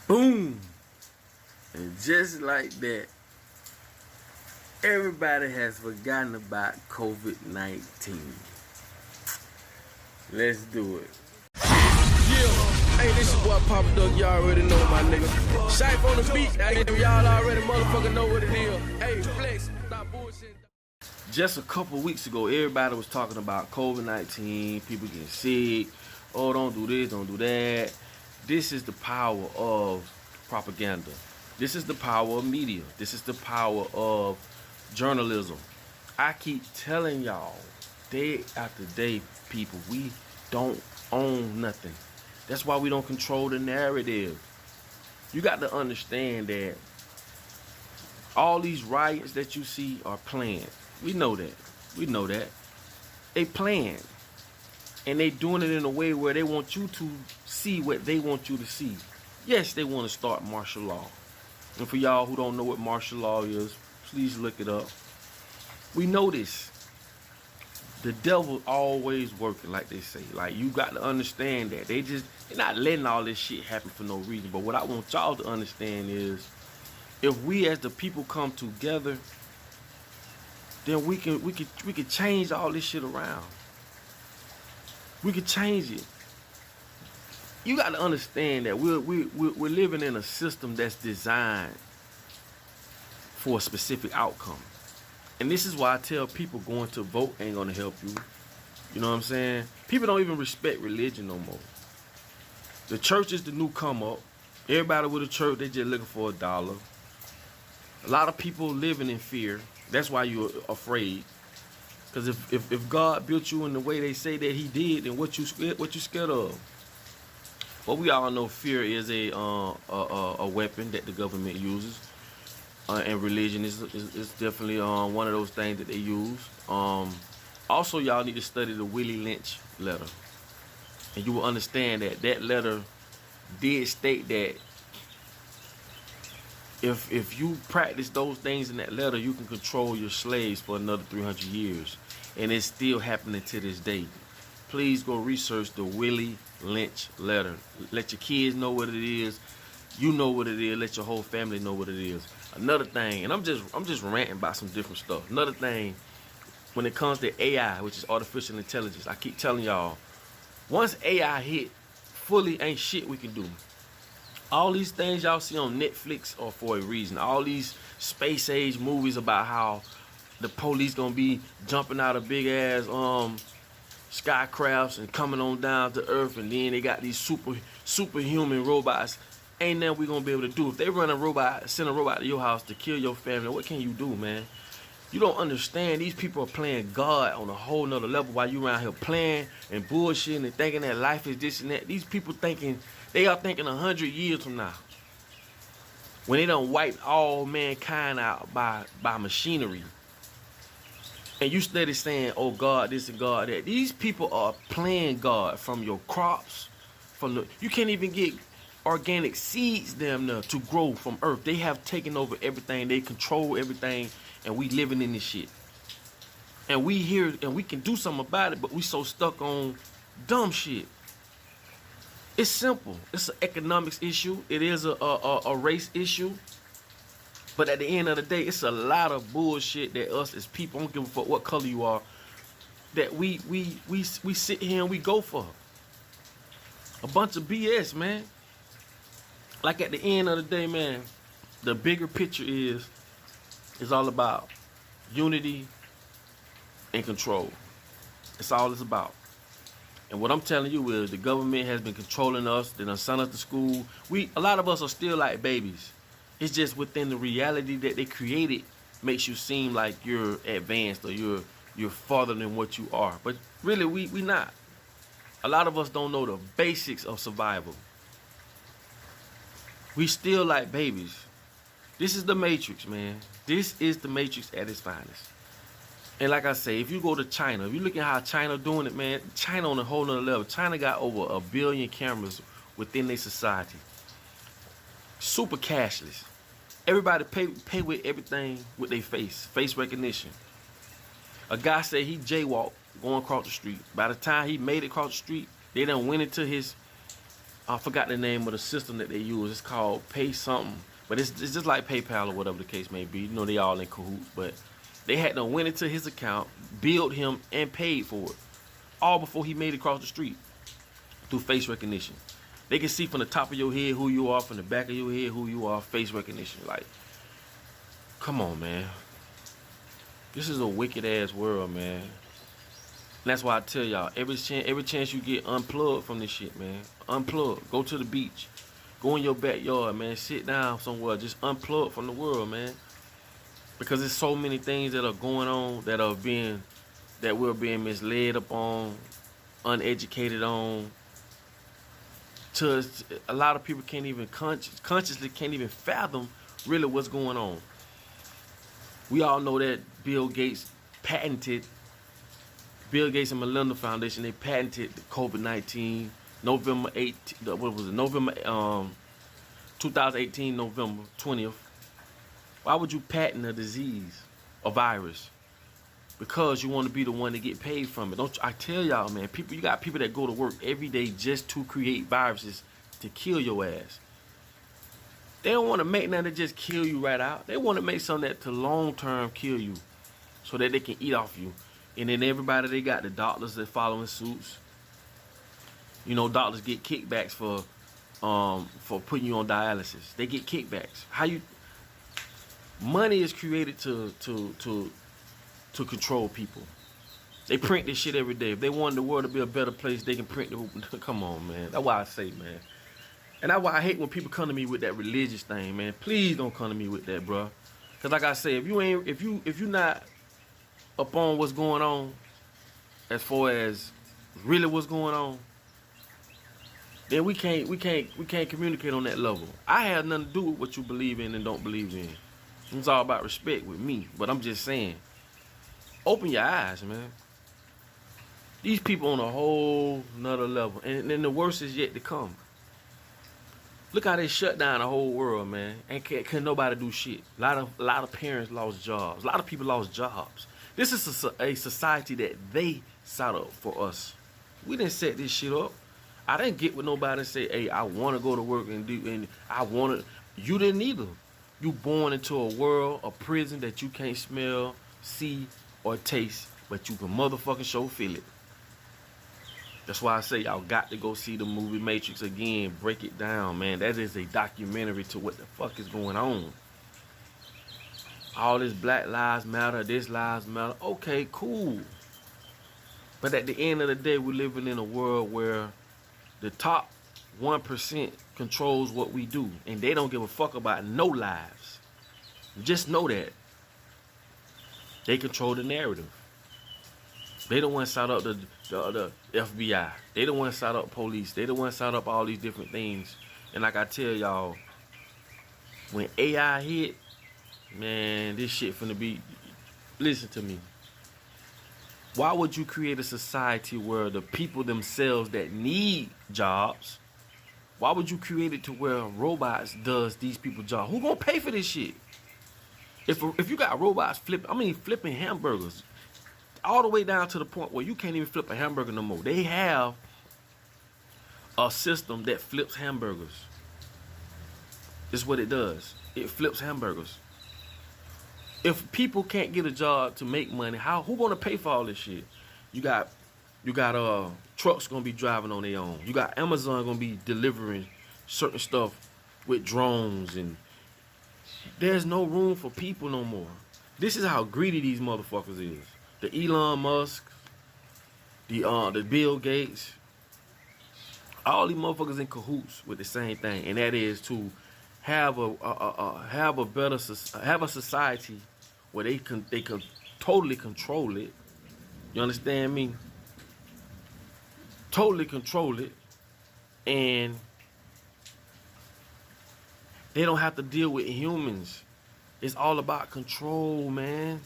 Boom. And just like that, everybody has forgotten about COVID-19. Let's do it. Yeah, hey, this your boy Papa Duck. Y'all already know my nigga. Shipe on the beat. Y'all already motherfucking know what it is. Hey, flex, stop bullshit. Just a couple weeks ago, everybody was talking about COVID-19, people getting sick. Oh, don't do this, don't do that. This is the power of propaganda. This is the power of media. This is the power of journalism. I keep telling y'all, day after day, people, we don't own nothing. That's why we don't control the narrative. You got to understand that all these riots that you see are planned. We know that. We know that. They planned. And they doing it in a way where they want you to see what they want you to see. Yes, they want to start martial law. And for y'all who don't know what martial law is, please look it up. We know this. The devil always working, like they say. Like, you got to understand that. They're not letting all this shit happen for no reason. But what I want y'all to understand is, if we as the people come together, then we can change all this shit around. We can change it. You got to understand that we're living in a system that's designed for a specific outcome. And this is why I tell people going to vote ain't going to help you. You know what I'm saying? People don't even respect religion no more. The church is the new come up. Everybody with a church, they just looking for $1. A lot of people living in fear. That's why you're afraid. Because if God built you in the way they say that he did, then what you scared of? Well, we all know fear is a weapon that the government uses. And religion is definitely one of those things that they use. Also, y'all need to study the Willie Lynch letter. And you will understand that that letter did state that if you practice those things in that letter, you can control your slaves for another 300 years. And it's still happening to this day. Please go research the Willie Lynch letter. Let your kids know what it is. You know what it is. Let your whole family know what it is. Another thing, and I'm just ranting about some different stuff. Another thing, when it comes to AI, which is artificial intelligence, I keep telling y'all, once AI hit, fully ain't shit we can do. All these things y'all see on Netflix are for a reason. All these space age movies about how the police gonna be jumping out of big ass skycrafts and coming on down to Earth, and then they got these superhuman robots. Ain't nothing we gonna be able to do. If they run a robot, send a robot to your house to kill your family, what can you do, man? You don't understand. These people are playing God on a whole nother level while you around here playing and bullshitting and thinking that life is this and that. These people thinking, they are thinking 100 years from now, when they done wiped all mankind out by machinery. And you steady saying, oh, God this and God that. These people are playing God from your crops. You can't even get organic seeds damn near to grow from Earth. They have taken over everything. They control everything. And we living in this shit. And we here and we can do something about it, but we so stuck on dumb shit. It's simple. It's an economics issue. It is a race issue. But at the end of the day, it's a lot of bullshit that us as people, I don't give a fuck what color you are, that we sit here and we go for. A bunch of BS, man. Like at the end of the day, man, the bigger picture is all about unity and control. That's all it's about. And what I'm telling you is the government has been controlling us. They done sent us to school. A lot of us are still like babies. It's just within the reality that they created makes you seem like you're advanced or you're farther than what you are. But really, we not. A lot of us don't know the basics of survival. We still like babies. This is the Matrix, man. This is the Matrix at its finest. And like I say, if you go to China, if you look at how China doing it, man, China on a whole nother level. China got over 1 billion cameras within their society. Super cashless. Everybody pay with everything with their face recognition. A guy said he jaywalked going across the street. By the time he made it across the street, they done went into his I forgot the name of the system that they use. It's called Pay Something. But it's just like PayPal or whatever the case may be. You know, they all in cahoots. But they had to went into his account, billed him, and paid for it. All before he made it across the street through face recognition. They can see from the top of your head who you are, from the back of your head who you are, face recognition. Like, come on, man. This is a wicked ass world, man. And that's why I tell y'all, every chance you get, unplug from this shit, man. Unplug. Go to the beach. Go in your backyard, man. Sit down somewhere. Just unplug from the world, man. Because there's so many things that are going on that we're being misled upon, uneducated on. To a lot of people can't even consciously can't even fathom really what's going on. We all know that Bill Gates and Melinda Foundation, they patented the COVID-19 November 2018, November 20th. Why would you patent a disease, a virus? Because you want to be the one to get paid from it. Don't I tell y'all, man, you got people that go to work every day just to create viruses to kill your ass. They don't want to make nothing to just kill you right out. They want to make something that to long term kill you so that they can eat off you. And then everybody, they got the doctors that following suits. You know, doctors get kickbacks for putting you on dialysis. They get kickbacks. Money is created to control people. They print this shit every day. If they want the world to be a better place, they can print the. Come on, man. That's why I say, man. And that's why I hate when people come to me with that religious thing, man. Please don't come to me with that, bro. Cause like I say, if you not up on what's going on, as far as really what's going on, then we can't communicate on that level. I have nothing to do with what you believe in and don't believe in. It's all about respect with me. But I'm just saying, open your eyes, man. These people on a whole nother level. And then the worst is yet to come. Look how they shut down the whole world, man. And can't nobody do shit. A lot of parents lost jobs. A lot of people lost jobs. This is a society that they set up for us. We didn't set this shit up. I didn't get with nobody and say, hey, I want to go to work and I want to. You didn't either. You born into a world, a prison that you can't smell, see, or taste, but you can motherfucking sure feel it. That's why I say y'all got to go see the movie Matrix again. Break it down, man. That is a documentary to what the fuck is going on. All this Black Lives Matter, this Lives Matter. Okay, cool. But at the end of the day, we're living in a world where the top 1% controls what we do. And they don't give a fuck about no lives. Just know that. They control the narrative. They don't want to set up the FBI. They don't want to set up police. They don't want to set up all these different things. And like I tell y'all, when AI hit, man, this shit finna be. Listen to me. Why would you create a society where the people themselves that need jobs, why would you create it to where robots does these people jobs? Who gonna pay for this shit? If you got robots flipping hamburgers, all the way down to the point where you can't even flip a hamburger no more. They have a system that flips hamburgers. This is what it does. It flips hamburgers. If people can't get a job to make money, who gonna pay for all this shit? You got trucks gonna be driving on their own. You got Amazon gonna be delivering certain stuff with drones, and there's no room for people no more. This is how greedy these motherfuckers is. The Elon Musk, the Bill Gates, all these motherfuckers in cahoots with the same thing, and that is to have a society where they can totally control it. You understand me? Totally control it, and they don't have to deal with humans. It's all about control, man.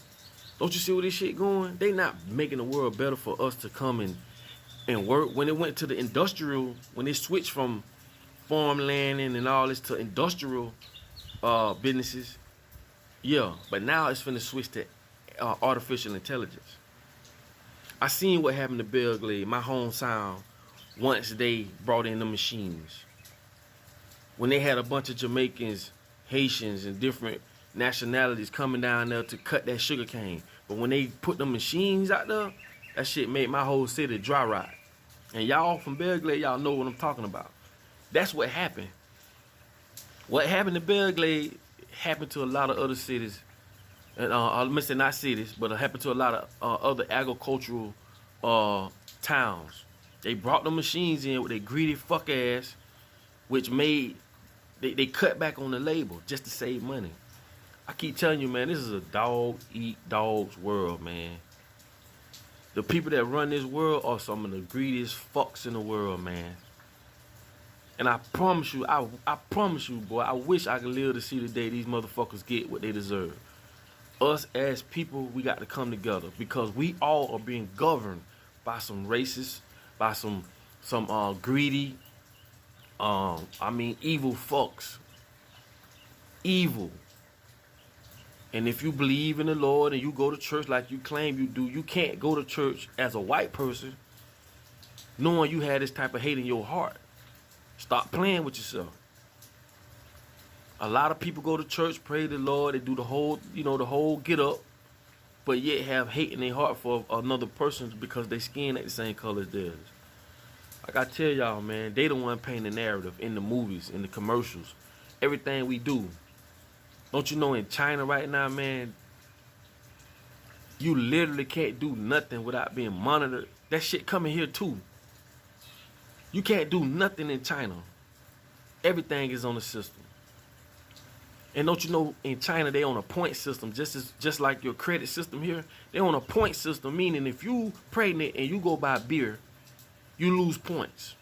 Don't you see where this shit going? They not making the world better for us to come and work. When it went to the industrial, when they switched from farmland and all this to industrial businesses, yeah. But now it's finna switch to artificial intelligence. I seen what happened to Belgrade, my home sound, once they brought in the machines. when they had a bunch of Jamaicans, Haitians, and different nationalities coming down there to cut that sugar cane. But when they put them machines out there, that shit made my whole city dry rot. And y'all from Belgrade, y'all know what I'm talking about. That's what happened. What happened to Belgrade happened to a lot of other cities. And I'm saying not cities, but it happened to a lot of other agricultural towns. They brought the machines in with their greedy fuck ass, which made they cut back on the label just to save money. I keep telling you, man, this is a dog eat dogs world, man. The people that run this world are some of the greediest fucks in the world, man. And I promise you, I promise you, boy, I wish I could live to see the day these motherfuckers get what they deserve. Us as people, we got to come together because we all are being governed by some racists, by some greedy, evil fucks. Evil. And if you believe in the Lord and you go to church like you claim you do, you can't go to church as a white person knowing you had this type of hate in your heart. Stop playing with yourself. A lot of people go to church, pray to the Lord, they do the whole get up, but yet have hate in their heart for another person because they skin ain't the same color as theirs. Like I tell y'all, man, they the one painting the narrative in the movies, in the commercials, everything we do. Don't you know in China right now, man, you literally can't do nothing without being monitored. That shit coming here too. You can't do nothing in China. Everything is on the system. And don't you know in China they on a point system, just like your credit system here. They on a point system, meaning if you pregnant and you go buy beer, you lose points.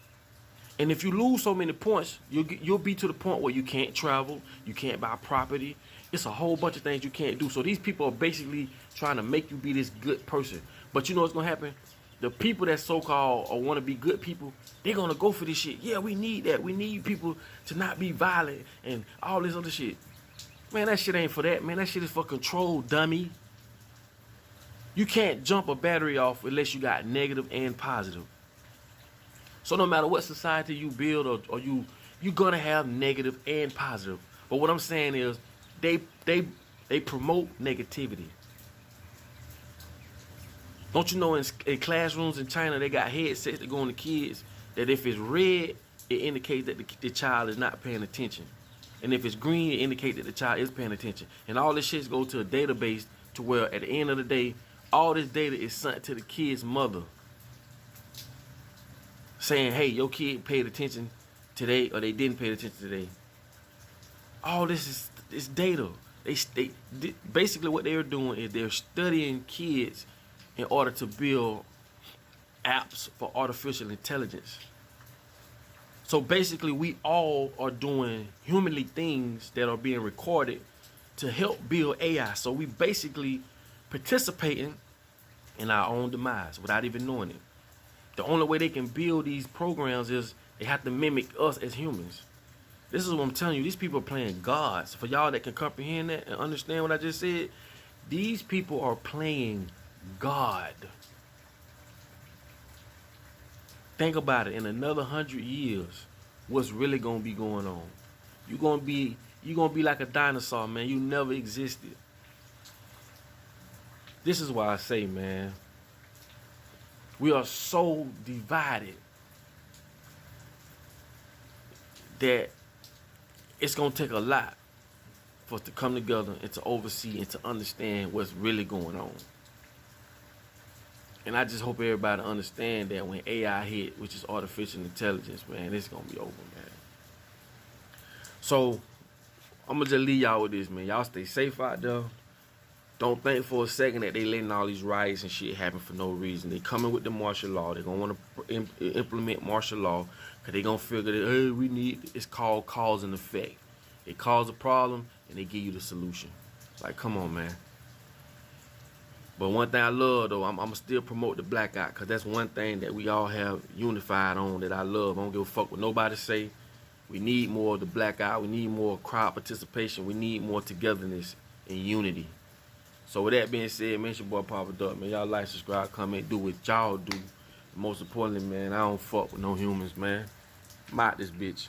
And if you lose so many points, you'll be to the point where you can't travel, you can't buy property. It's a whole bunch of things you can't do. So these people are basically trying to make you be this good person. But you know what's gonna happen? The people that so-called or want to be good people, they're gonna go for this shit. Yeah, we need that. We need people to not be violent and all this other shit. Man, that shit ain't for that, man. That shit is for control, dummy. You can't jump a battery off unless you got negative and positive. So no matter what society you build or you're gonna have negative and positive. But what I'm saying is they promote negativity. Don't you know in classrooms in China they got headsets that go on the kids that if it's red, it indicates that the child is not paying attention. And if it's green, it indicates that the child is paying attention. And all this shit goes to a database to where at the end of the day, all this data is sent to the kid's mother. Saying, hey, your kid paid attention today or they didn't pay attention today. All this is data. They basically what they're doing is they're studying kids in order to build apps for artificial intelligence. So basically we all are doing humanly things that are being recorded to help build AI. So we basically participating in our own demise without even knowing it. The only way they can build these programs is they have to mimic us as humans. This is what I'm telling you. These people are playing gods. For y'all that can comprehend that and understand what I just said, these people are playing God. Think about it. In another 100 years, what's really gonna be going on? You're gonna be like a dinosaur, man. You never existed. This is why I say, man, we are so divided that it's gonna take a lot for us to come together and to oversee and to understand what's really going on. And I just hope everybody understand that when AI hit, which is artificial intelligence, man, it's gonna be over, man. So I'm gonna just leave y'all with this, man. Y'all stay safe out there. Don't think for a second that they letting all these riots and shit happen for no reason. They coming with the martial law. They're gonna want to implement martial law because they gonna figure that, hey, we need, it's called cause and effect. They cause a problem and they give you the solution. Like, come on, man. But one thing I love, though, I'm gonna still promote the blackout because that's one thing that we all have unified on that I love. I don't give a fuck what nobody say. We need more of the blackout. We need more crowd participation. We need more togetherness and unity. So with that being said, man, it's your boy Papa Duck, man. Y'all like, subscribe, comment, do what y'all do. Most importantly, man, I don't fuck with no humans, man. I'm out this bitch.